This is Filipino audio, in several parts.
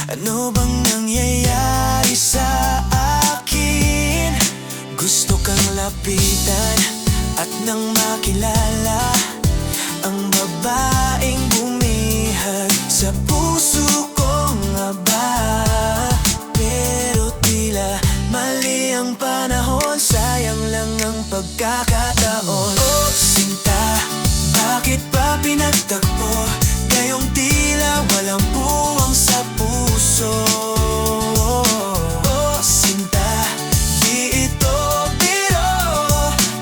Ano bang nangyayari sa akin? Gusto kang lapitan at nang makilala ang babaeng bumihag sa puso kong aba. Pero tila mali ang panahon, sayang lang ang pagkakataon. Oh sinta, bakit pa pinagtagpo? Ngayong tila walang puwang sa puso. Oh sinta, di ito biro,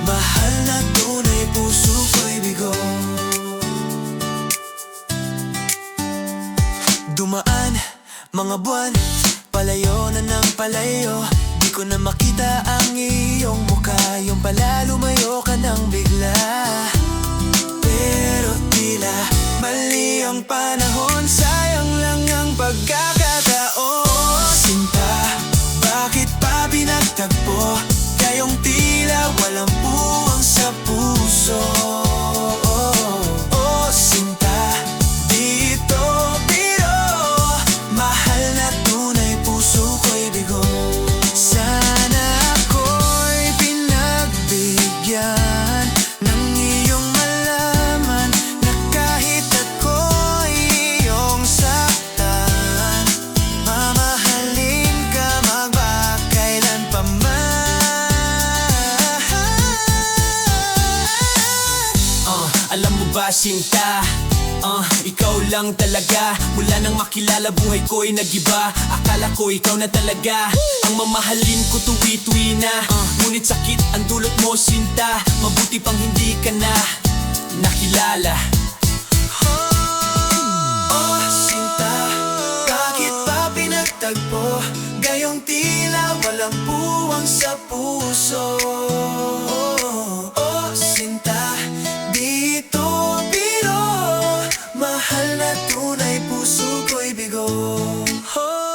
mahal na tunay, puso ko'y bigo. Dumaan mga buwan, palayo na ng palayo, di ko na makita ang iyong mukha. Yung pala lumayo ka nang bigla. Pero tila mali ang panahon, sayang lang ang pagkakataon. Sinta, bakit pa pinagtagpo? Kayong tila walang puwang sa puso. Oh sinta, di ito biro, mahal na tunay, puso ko'y bigo. Sana ako'y pinagbigyan ng iyong malaman na kahit ako'y iyong saktan, mamahalin ka magpakailan pa man. Alam mo ba sinta, ikaw lang talaga. Mula nang makilala buhay ko'y nag-iba. Akala ko ikaw na talaga ang mamahalin ko tuwi-tuwi na. Ngunit sakit ang dulot mo sinta, mabuti pang hindi ka na nakilala. Oh sinta, bakit pa pinagtagpo? Gayong tila walang puwang sa puso. Oh sinta, di ito biro, mahal na tunay, puso ko'y bigo. Oh